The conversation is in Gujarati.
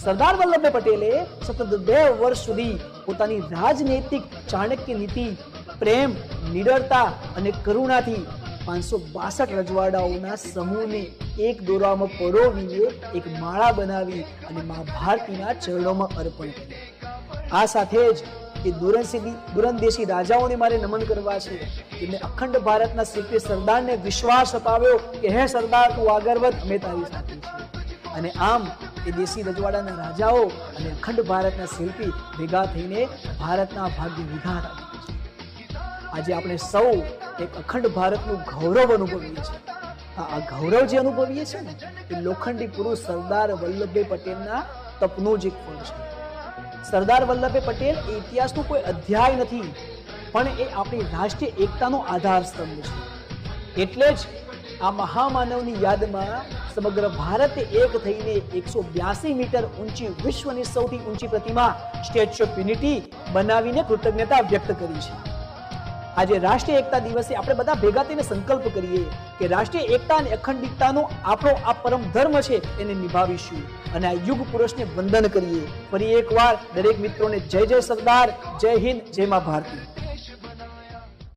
સરદાર વલ્લભભાઈ પટેલે સતત 2 વર્ષ સુધી પોતાની રાજનૈતિક ચાણક્ય નીતિ, પ્રેમ, નિડરતા અને કરુણાથી 562 રજવાડાઓના સમૂહને એક દોરામાં પરોવીને એક માળા બનાવી અને મા ભારતીના ચરણોમાં અર્પણ કરી. આ સાથે જ એ દૂરંદેશી રાજાઓને મારે નમન કરવા છે, જેમને અખંડ ભારતના શિલ્પી સરદારને વિશ્વાસ અપાવ્યો કે હે સરદાર, તું આગળ વધ, અમે તારી સાથે છીએ. અને આમ એ દેશી રજવાડાના રાજાઓ અને અખંડ ભારતના શિલ્પી ભેગા થઈને ભારતના ભાગ્ય વિધાતા છે. આજે આપણે સૌ એક અખંડ ભારતનું ગૌરવ અનુભવીએ છીએ. આ ગૌરવ જે અનુભવીએ છીએ ને, એ લોખંડી પુરુષ સરદાર વલ્લભભાઈ પટેલના તપનું જ એક ફળ છે. સરદાર વલ્લભભાઈ પટેલ એ ઇતિહાસનો કોઈ અધ્યાય નથી, પણ એ આપણી રાષ્ટ્રીય એકતાનો આધાર સ્તંભ છે. એટલે જ આ મહામાનવની યાદમાં સમગ્ર ભારતે એક થઈને 182 મીટર ઊંચી વિશ્વની સૌથી ઊંચી પ્રતિમા સ્ટેચ્યુ ઓફ યુનિટી બનાવીને કૃતજ્ઞતા વ્યક્ત કરી છે. આજે રાષ્ટ્રીય એકતા દિવસે આપણે બધા ભેગા થઈને સંકલ્પ કરીએ કે રાષ્ટ્રીય એકતા અને અખંડિતતાનો આપણો આ પરમ ધર્મ છે, એને નિભાવીશું અને આ યુગ પુરુષને વંદન કરીએ. ફરી એકવાર દરેક મિત્રોને જય જય સરદાર, જય હિન્દ, જય મા ભારતી.